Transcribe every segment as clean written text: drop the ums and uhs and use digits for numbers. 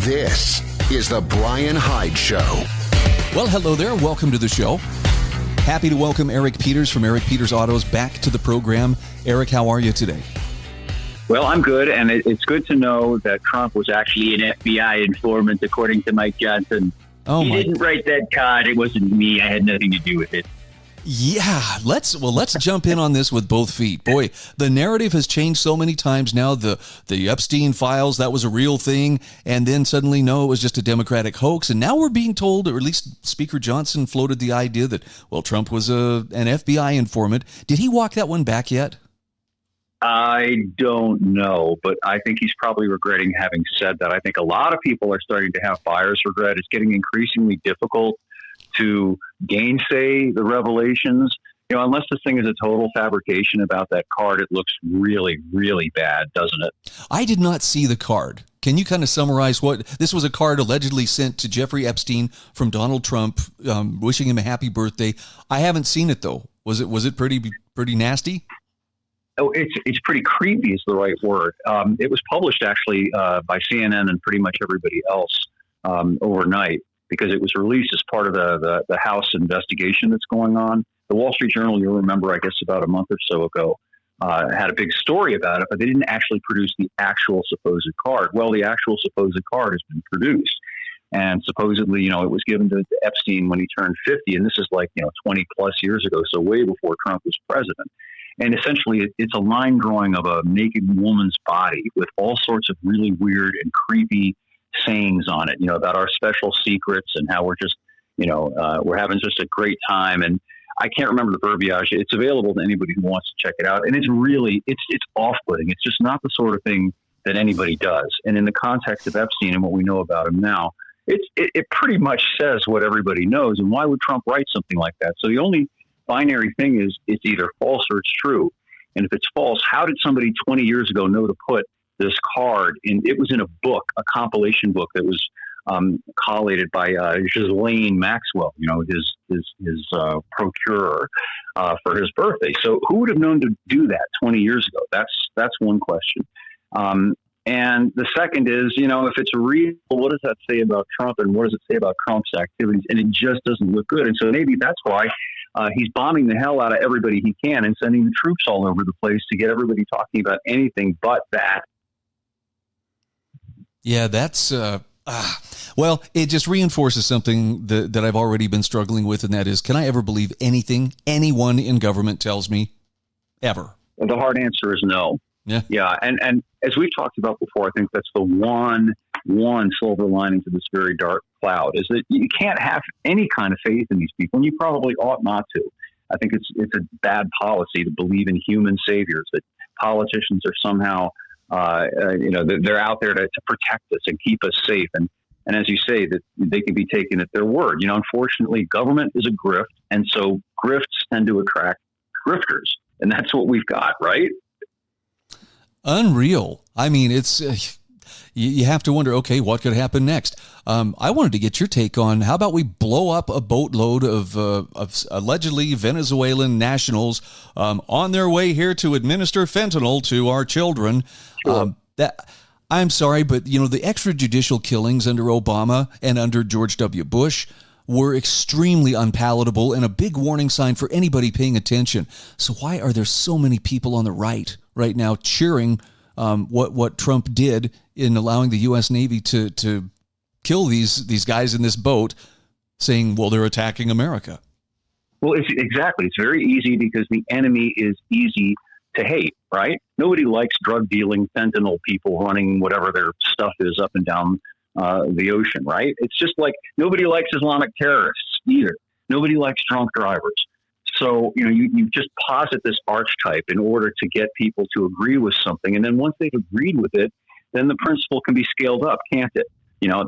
This is the Bryan Hyde Show. Well, hello there. Welcome to the show. Happy to welcome Eric Peters from Eric Peters Autos back to the program. Eric, how are you today? Well, I'm good, and it's good to know that Trump was actually an FBI informant, according to Mike Johnson. He didn't write that card. It wasn't me. I had nothing to do with it. Yeah, let's jump in on this with both feet. Boy, the narrative has changed so many times now. The Epstein files, that was a real thing, and then suddenly, no, it was just a Democratic hoax. And now we're being told, or at least Speaker Johnson floated the idea that, well, Trump was an FBI informant. Did he walk that one back yet? I don't know, but I think he's probably regretting having said that. I think a lot of people are starting to have buyer's regret. It's getting increasingly difficult to gainsay the revelations. You know, unless this thing is a total fabrication about that card, it looks really, really bad, doesn't it? I did not see the card. Can you kind of summarize what this was? A card allegedly sent to Jeffrey Epstein from Donald Trump, wishing him a happy birthday. I haven't seen it though. Was it pretty nasty? Oh, it's pretty creepy is the right word. It was published actually by CNN and pretty much everybody else overnight, because it was released as part of the House investigation that's going on. The Wall Street Journal, you'll remember, I guess about a month or so ago, had a big story about it, but they didn't actually produce the actual supposed card. Well, the actual supposed card has been produced. And supposedly, you know, it was given to Epstein when he turned 50. And this is like, 20 plus years ago. So way before Trump was president. And essentially, it's a line drawing of a naked woman's body with all sorts of really weird and creepy sayings on it, about our special secrets and how we're just, we're having just a great time. And I can't remember the verbiage. It's available to anybody who wants to check it out. And it's really, it's off-putting. It's just not the sort of thing that anybody does. And in the context of Epstein and what we know about him now, it pretty much says what everybody knows. And why would Trump write something like that? So the only binary thing is it's either false or it's true. And if it's false, how did somebody 20 years ago know to put this card in? It was in a book, a compilation book that was collated by Ghislaine Maxwell, his procurer for his birthday. So who would have known to do that 20 years ago? That's one question. And the second is, if it's real, what does that say about Trump and what does it say about Trump's activities? And it just doesn't look good. And so maybe that's why he's bombing the hell out of everybody he can and sending the troops all over the place to get everybody talking about anything but that. Yeah, that's well, it just reinforces something that I've already been struggling with, and that is, can I ever believe anything anyone in government tells me? Ever? The hard answer is no. Yeah. And as we've talked about before, I think that's the one silver lining to this very dark cloud, is that you can't have any kind of faith in these people, and you probably ought not to. I think it's a bad policy to believe in human saviors, that politicians are somehow, they're out there to protect us and keep us safe. And as you say, that they can be taken at their word. Unfortunately, government is a grift, and so grifts tend to attract grifters, and that's what we've got, right? Unreal. I mean, it's you have to wonder, okay, what could happen next? I wanted to get your take on, how about we blow up a boatload of allegedly Venezuelan nationals on their way here to administer fentanyl to our children? Sure. I'm sorry, but the extrajudicial killings under Obama and under George W. Bush were extremely unpalatable and a big warning sign for anybody paying attention. So why are there so many people on the right now cheering what Trump did in allowing the U.S. Navy to kill these guys in this boat, saying, well, they're attacking America? Well, it's very easy, because the enemy is easy to hate, right? Nobody likes drug dealing fentanyl people running whatever their stuff is up and down the ocean, right? It's just like nobody likes Islamic terrorists either. Nobody likes drunk drivers. So, you just posit this archetype in order to get people to agree with something. And then once they've agreed with it, then the principle can be scaled up, can't it?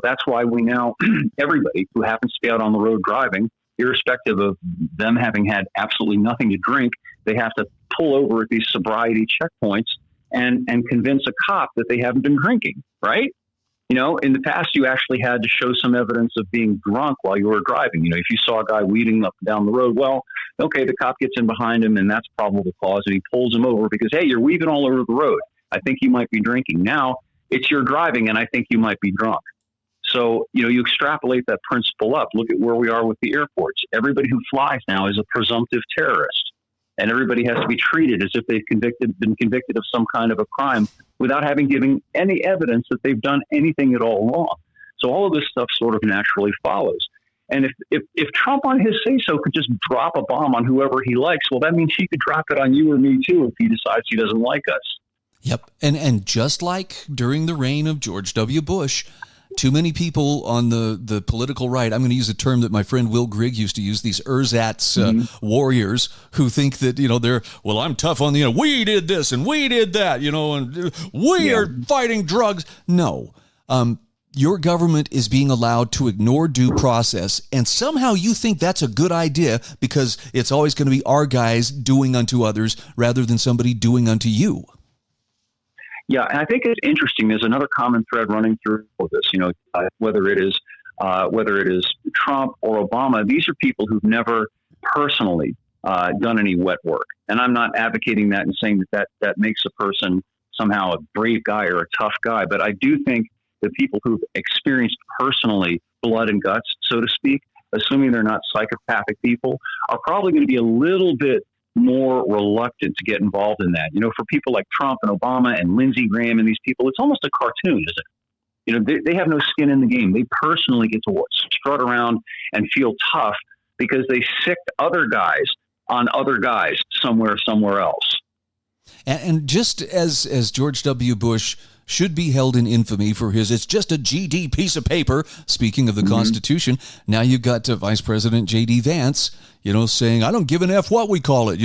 That's why we now, everybody who happens to be out on the road driving, irrespective of them having had absolutely nothing to drink, they have to pull over at these sobriety checkpoints and convince a cop that they haven't been drinking, right? In the past, you actually had to show some evidence of being drunk while you were driving. If you saw a guy weaving up and down the road, well, okay, the cop gets in behind him, and that's probable cause, and he pulls him over because, hey, you're weaving all over the road. I think you might be drinking. Now, it's your driving, and I think you might be drunk. So, you extrapolate that principle up. Look at where we are with the airports. Everybody who flies now is a presumptive terrorist, and everybody has to be treated as if they've been convicted of some kind of a crime without having given any evidence that they've done anything at all wrong. So all of this stuff sort of naturally follows. And if Trump on his say-so could just drop a bomb on whoever he likes, well, that means he could drop it on you or me too if he decides he doesn't like us. Yep. And just like during the reign of George W. Bush, too many people on the political right, I'm going to use a term that my friend Will Grigg used to use, these ersatz warriors who think that, I'm tough on we did this and we did that, and we are fighting drugs. No. Your government is being allowed to ignore due process, and somehow you think that's a good idea because it's always going to be our guys doing unto others rather than somebody doing unto you. Yeah, and I think it's interesting. There's another common thread running through all this. Whether it is Trump or Obama, these are people who've never personally done any wet work, and I'm not advocating that and saying that makes a person somehow a brave guy or a tough guy. But I do think the people who've experienced personally blood and guts, so to speak, assuming they're not psychopathic people, are probably going to be a little bit more reluctant to get involved in that. For people like Trump and Obama and Lindsey Graham and these people, it's almost a cartoon, isn't it? They have no skin in the game. They personally get to strut around and feel tough because they sicked other guys on other guys somewhere else. And just as George W. Bush should be held in infamy for it's just a GD piece of paper, speaking of the Constitution, now you've got Vice President J.D. Vance, saying, I don't give an F what we call it,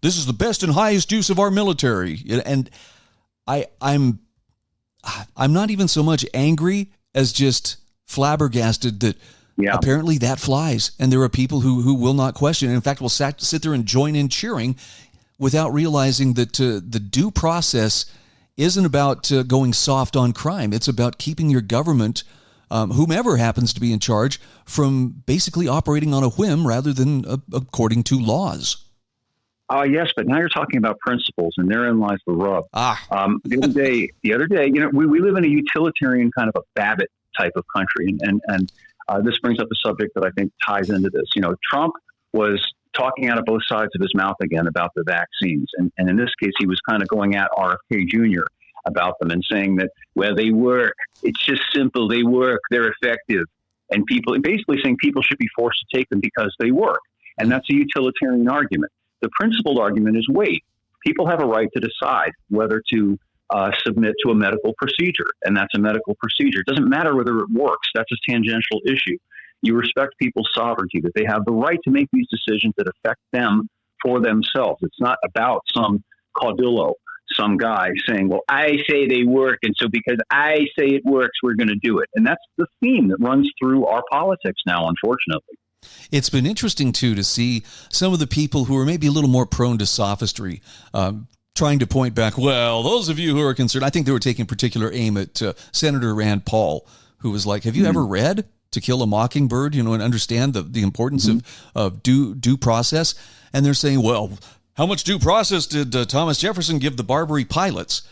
this is the best and highest use of our military. And I'm not even so much angry as just flabbergasted that apparently that flies. And there are people who will not question it. In fact, will sit there and join in cheering without realizing that the due process isn't about going soft on crime. It's about keeping your government, whomever happens to be in charge, from basically operating on a whim rather than according to laws. Yes, but now you're talking about principles, and therein lies the rub. The other day, we live in a utilitarian kind of a Babbitt type of country, and this brings up a subject that I think ties into this. Trump was talking out of both sides of his mouth again about the vaccines. And in this case, he was kind of going at RFK Jr. about them and saying that, well, they work. It's just simple. They work. They're effective. And basically saying people should be forced to take them because they work. And that's a utilitarian argument. The principled argument is, wait, people have a right to decide whether to submit to a medical procedure. And that's a medical procedure. It doesn't matter whether it works. That's a tangential issue. You respect people's sovereignty, that they have the right to make these decisions that affect them for themselves. It's not about some caudillo, some guy saying, well, I say they work, and so because I say it works, we're going to do it. And that's the theme that runs through our politics now, unfortunately. It's been interesting, too, to see some of the people who are maybe a little more prone to sophistry trying to point back, well, those of you who are concerned, I think they were taking particular aim at Senator Rand Paul, who was like, have you ever read To Kill a Mockingbird, and understand the importance of due process? And they're saying, well, how much due process did Thomas Jefferson give the Barbary pirates?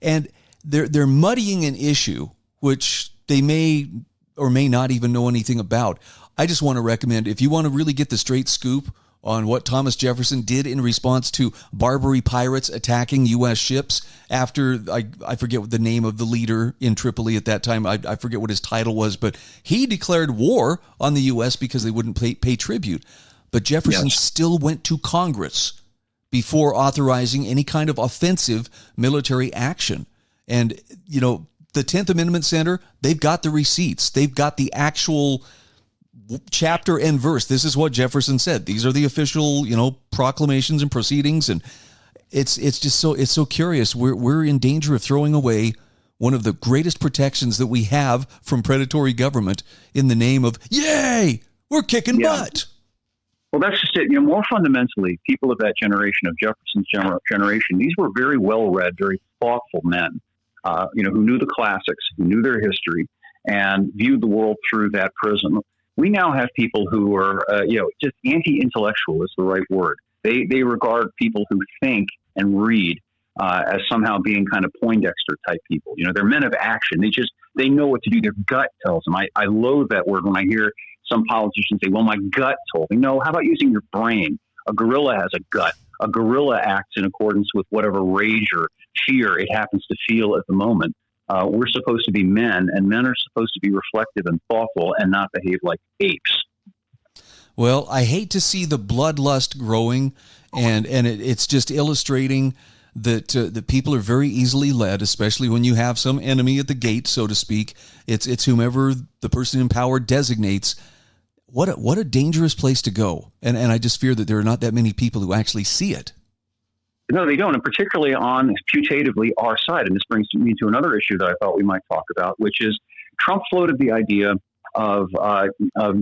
And they're muddying an issue which they may or may not even know anything about. I just want to recommend, if you want to really get the straight scoop on what Thomas Jefferson did in response to Barbary pirates attacking U.S. ships after, I forget what the name of the leader in Tripoli at that time, I forget what his title was, but he declared war on the U.S. because they wouldn't pay tribute. But Jefferson still went to Congress before authorizing any kind of offensive military action. And, the 10th Amendment Center, they've got the receipts. They've got the actual chapter and verse. This is what Jefferson said. These are the official, proclamations and proceedings. And it's just so curious. We're in danger of throwing away one of the greatest protections that we have from predatory government in the name of, yay, we're kicking butt. Well, that's just it. More fundamentally, people of that generation, of Jefferson's generation, these were very well-read, very thoughtful men, who knew the classics, who knew their history, and viewed the world through that prism. We now have people who are, just anti-intellectual is the right word. They regard people who think and read as somehow being kind of Poindexter type people. They're men of action. They know what to do. Their gut tells them. I loathe that word when I hear some politicians say, well, my gut told me. No, how about using your brain? A gorilla has a gut. A gorilla acts in accordance with whatever rage or fear it happens to feel at the moment. We're supposed to be men, and men are supposed to be reflective and thoughtful and not behave like apes. Well, I hate to see the bloodlust growing, and it's just illustrating that people are very easily led, especially when you have some enemy at the gate, so to speak. It's whomever the person in power designates. What a dangerous place to go. And I just fear that there are not that many people who actually see it. No, they don't. And particularly on putatively our side. And this brings me to another issue that I thought we might talk about, which is Trump floated the idea of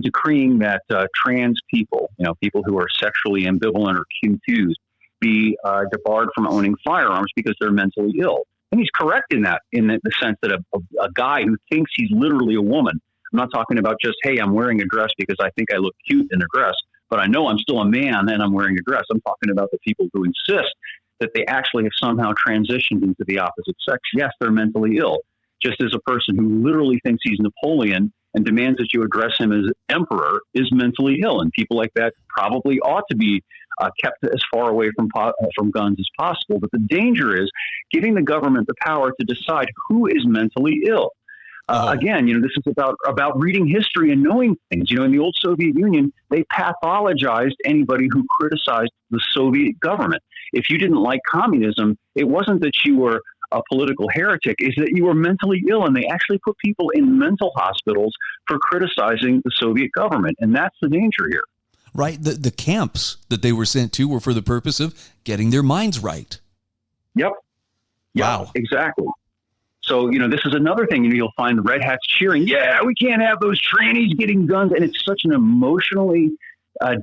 decreeing that trans people, people who are sexually ambivalent or confused, be debarred from owning firearms because they're mentally ill. And he's correct in that, in the sense that a guy who thinks he's literally a woman, I'm not talking about just, hey, I'm wearing a dress because I think I look cute in a dress, but I know I'm still a man and I'm wearing a dress. I'm talking about the people who insist that they actually have somehow transitioned into the opposite sex. Yes, they're mentally ill. Just as a person who literally thinks he's Napoleon and demands that you address him as emperor is mentally ill. And people like that probably ought to be kept as far away from guns as possible. But the danger is giving the government the power to decide who is mentally ill. Again, this is about reading history and knowing things. In the old Soviet Union, they pathologized anybody who criticized the Soviet government. If you didn't like communism, it wasn't that you were a political heretic, is that you were mentally ill, and they actually put people in mental hospitals for criticizing the Soviet government. And that's the danger here. Right. The camps that they were sent to were for the purpose of getting their minds right. Yep. Wow. Exactly. So, this is another thing, you'll find the red hats cheering, yeah, we can't have those trannies getting guns. And it's such an emotionally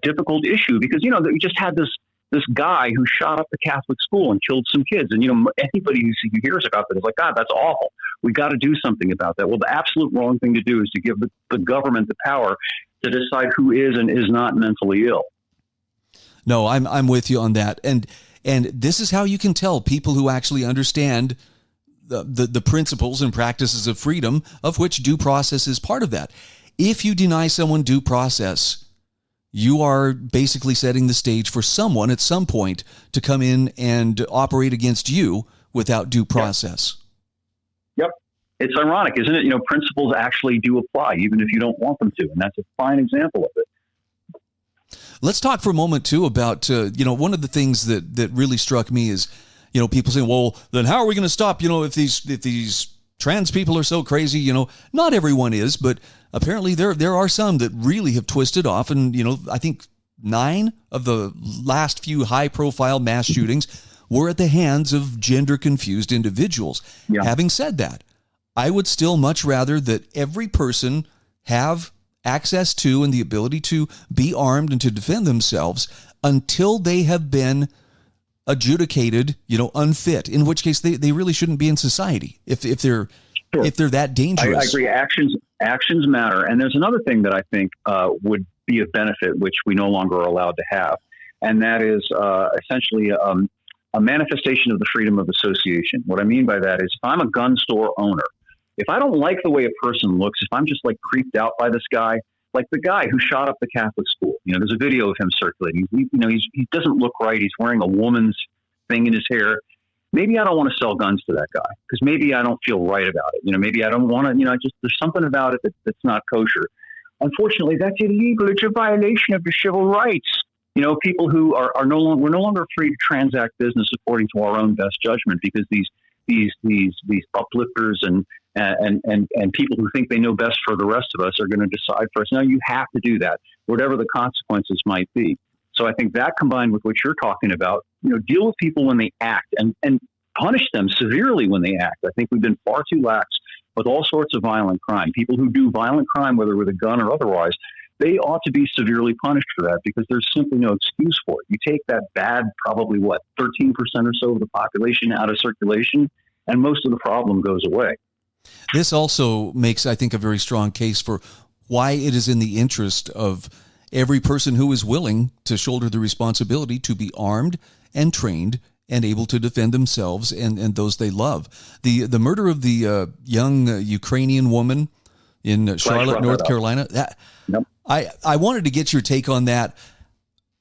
difficult issue because, we just had this guy who shot up the Catholic school and killed some kids. And, anybody who hears about that is like, God, that's awful. We got to do something about that. Well, the absolute wrong thing to do is to give the government the power to decide who is and is not mentally ill. No, I'm with you on that. And this is how you can tell people who actually understand the principles and practices of freedom, of which due process is part of that. If you deny someone due process, you are basically setting the stage for someone at some point to come in and operate against you without due process. Yep. It's ironic, isn't it? Principles actually do apply, even if you don't want them to. And that's a fine example of it. Let's talk for a moment, too, about, one of the things that really struck me is, people saying, well, then how are we going to stop, if these trans people are so crazy? Not everyone is, but apparently there are some that really have twisted off. And, I think 9 of the last few high-profile mass shootings were at the hands of gender-confused individuals. Yeah. Having said that, I would still much rather that every person have access to and the ability to be armed and to defend themselves until they have been adjudicated, unfit, in which case they really shouldn't be in society if they're that dangerous. I agree. Actions matter. And there's another thing that I think would be of benefit, which we no longer are allowed to have. And that is essentially a manifestation of the freedom of association. What I mean by that is if I'm a gun store owner, if I don't like the way a person looks, if I'm just creeped out by this guy, like the guy who shot up the Catholic school, there's a video of him circulating. He doesn't look right. He's wearing a woman's thing in his hair. Maybe I don't want to sell guns to that guy because maybe I don't feel right about it. Maybe I don't want to, there's something about it that's not kosher. Unfortunately, that's illegal. It's a violation of the civil rights. People who we're no longer free to transact business according to our own best judgment because these uplifters and people who think they know best for the rest of us are going to decide for us. No, you have to do that, whatever the consequences might be. So I think that combined with what you're talking about, deal with people when they act and punish them severely when they act. I think we've been far too lax with all sorts of violent crime. People who do violent crime, whether with a gun or otherwise, they ought to be severely punished for that because there's simply no excuse for it. You take that bad, probably 13% or so of the population out of circulation, and most of the problem goes away. This also makes, I think, a very strong case for why it is in the interest of every person who is willing to shoulder the responsibility to be armed and trained and able to defend themselves and those they love. The murder of the young Ukrainian woman in Charlotte, North Carolina, I wanted to get your take on that.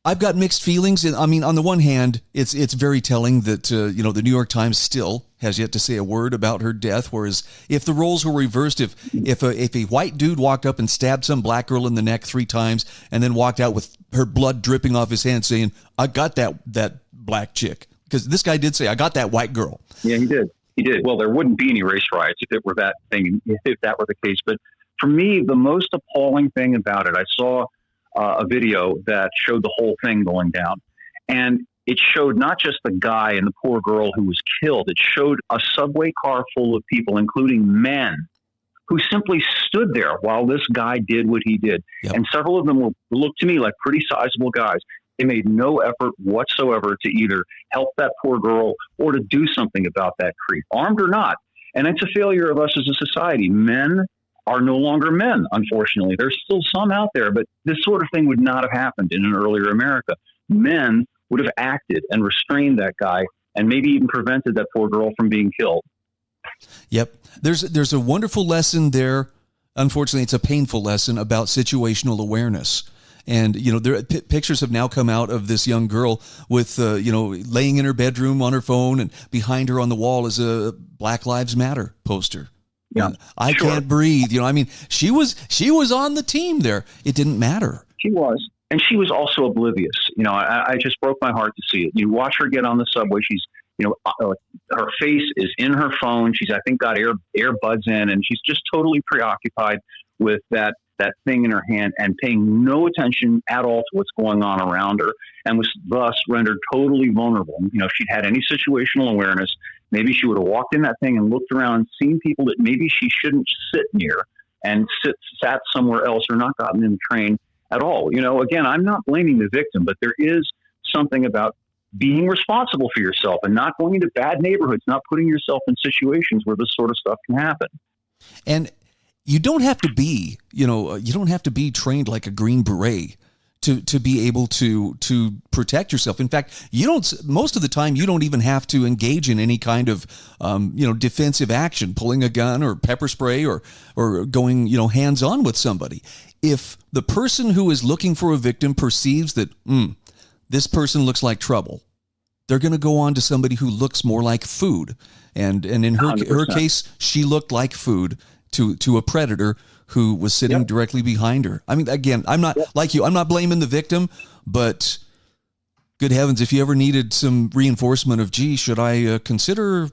I've got mixed feelings. I mean, on the one hand, it's very telling that the New York Times still has yet to say a word about her death. Whereas if the roles were reversed, if a white dude walked up and stabbed some black girl in the neck 3 times and then walked out with her blood dripping off his hand, saying, "I got that black chick," because this guy did say, "I got that white girl." Yeah, he did. He did. Well, there wouldn't be any race riots if it were that thing, if that were the case. But for me, the most appalling thing about it, I saw a video that showed the whole thing going down. And it showed not just the guy and the poor girl who was killed. It showed a subway car full of people, including men, who simply stood there while this guy did what he did. Yep. And several of them looked to me like pretty sizable guys. They made no effort whatsoever to either help that poor girl or to do something about that creep, armed or not. And it's a failure of us as a society. Men are no longer men, unfortunately. There's still some out there, but this sort of thing would not have happened in an earlier America. Men would have acted and restrained that guy and maybe even prevented that poor girl from being killed. Yep. There's a wonderful lesson there. Unfortunately, it's a painful lesson about situational awareness. And, pictures have now come out of this young girl with, laying in her bedroom on her phone, and behind her on the wall is a Black Lives Matter poster. Yeah, I can't breathe. She was on the team there. It didn't matter. She was. And she was also oblivious. I just broke my heart to see it. You watch her get on the subway. She's, her face is in her phone. She's, I think, got earbuds in, and she's just totally preoccupied with that thing in her hand and paying no attention at all to what's going on around her, and was thus rendered totally vulnerable. If she'd had any situational awareness, maybe she would have walked in that thing and looked around, seen people that maybe she shouldn't sit near, and sat somewhere else, or not gotten in the train at all. Again, I'm not blaming the victim, but there is something about being responsible for yourself and not going into bad neighborhoods, not putting yourself in situations where this sort of stuff can happen. And you don't have to be, trained like a Green Beret to be able to protect yourself. In fact, most of the time, you don't even have to engage in any kind of, defensive action, pulling a gun or pepper spray or going, hands on with somebody. If the person who is looking for a victim perceives that, this person looks like trouble, they're going to go on to somebody who looks more like food. And in her case, she looked like food to a predator who was sitting directly behind her. I mean, again, I'm not like you. I'm not blaming the victim, but good heavens, if you ever needed some reinforcement of, should I consider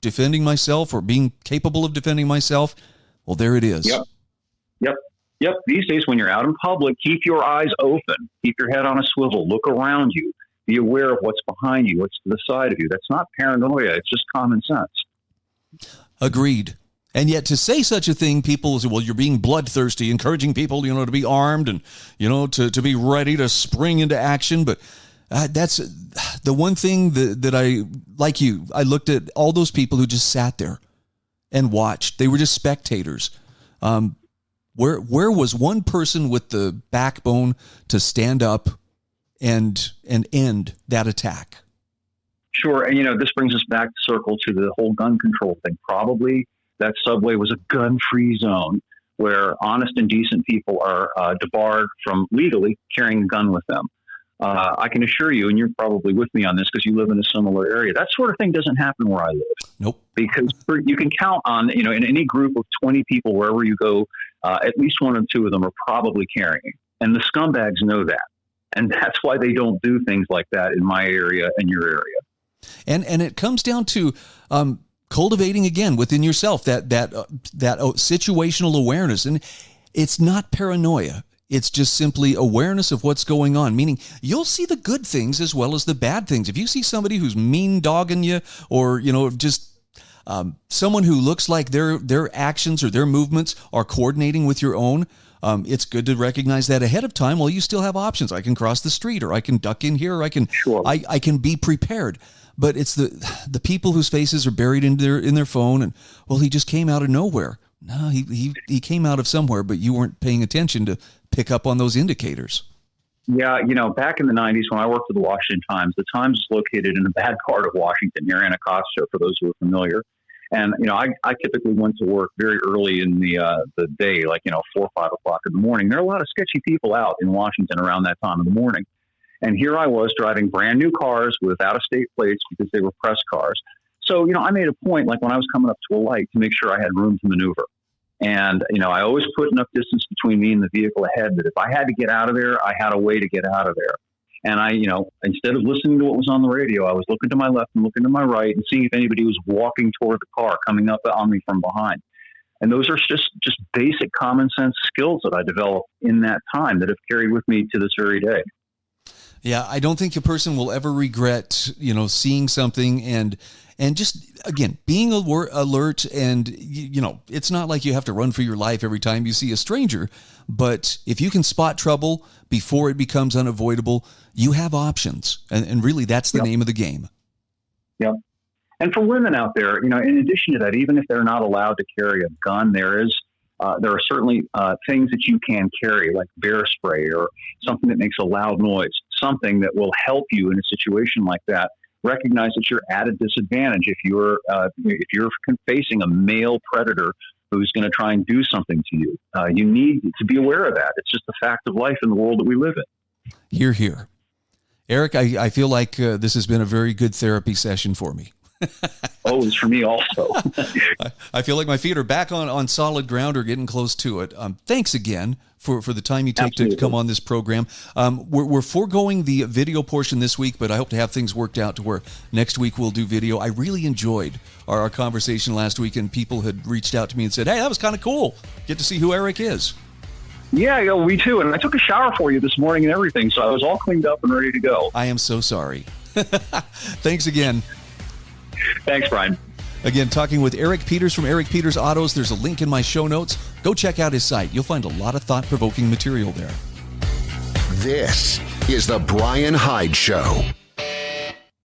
defending myself or being capable of defending myself? Well, there it is. Yep. These days, when you're out in public, keep your eyes open, keep your head on a swivel, look around you, be aware of what's behind you, what's to the side of you. That's not paranoia. It's just common sense. Agreed. And yet to say such a thing, people say, well, you're being bloodthirsty, encouraging people, to be armed and, to be ready to spring into action. But that's the one thing that I, like you, I looked at all those people who just sat there and watched. They were just spectators. Where was one person with the backbone to stand up and end that attack? Sure. And, this brings us back circle to the whole gun control thing. Probably that subway was a gun-free zone where honest and decent people are debarred from legally carrying a gun with them. I can assure you, and you're probably with me on this because you live in a similar area, that sort of thing doesn't happen where I live. Nope. Because you can count on, in any group of 20 people, wherever you go, at least one or two of them are probably carrying. And the scumbags know that. And that's why they don't do things like that in my area and your area. And it comes down to cultivating again within yourself that situational awareness. And it's not paranoia. It's just simply awareness of what's going on, meaning you'll see the good things as well as the bad things. If you see somebody who's mean dogging you, or, just someone who looks like their actions or their movements are coordinating with your own, it's good to recognize that ahead of time. Well, you still have options. I can cross the street, or I can duck in here, or I can be prepared. But it's the people whose faces are buried in their phone, and, well, he just came out of nowhere. No, he came out of somewhere, but you weren't paying attention to pick up on those indicators. Yeah, back in the 90s when I worked for the Washington Times, the Times is located in a bad part of Washington near Anacostia, for those who are familiar. And, I typically went to work very early in the day, like, 4 or 5 o'clock in the morning. There are a lot of sketchy people out in Washington around that time of the morning. And here I was driving brand new cars with out-of-state plates because they were press cars. So, I made a point, like when I was coming up to a light, to make sure I had room to maneuver. And, I always put enough distance between me and the vehicle ahead that if I had to get out of there, I had a way to get out of there. And I, instead of listening to what was on the radio, I was looking to my left and looking to my right and seeing if anybody was walking toward the car coming up on me from behind. And those are just basic common sense skills that I developed in that time that have carried with me to this very day. Yeah, I don't think a person will ever regret, seeing something and just, again, being alert. And, it's not like you have to run for your life every time you see a stranger. But if you can spot trouble before it becomes unavoidable, you have options. And really, that's the name of the game. Yep. And for women out there, in addition to that, even if they're not allowed to carry a gun, there are certainly things that you can carry, like bear spray or something that makes a loud noise, something that will help you in a situation like that. Recognize that you're at a disadvantage if you're facing a male predator who's going to try and do something to you. You need to be aware of that. It's just a fact of life in the world that we live in. Hear, hear. Eric, I feel like this has been a very good therapy session for me. Oh, it's for me also. I feel like my feet are back on solid ground or getting close to it. Thanks again for the time you take to come on this program. We're foregoing the video portion this week, but I hope to have things worked out to where next week we'll do video. I really enjoyed our conversation last week, and people had reached out to me and said, hey, that was kind of cool. Get to see who Eric is. Yeah, me too. And I took a shower for you this morning and everything, so I was all cleaned up and ready to go. I am so sorry. Thanks again. Thanks, Brian. Again, talking with Eric Peters from Eric Peters Autos. There's a link in my show notes. Go check out his site. You'll find a lot of thought-provoking material there. This is the Bryan Hyde Show.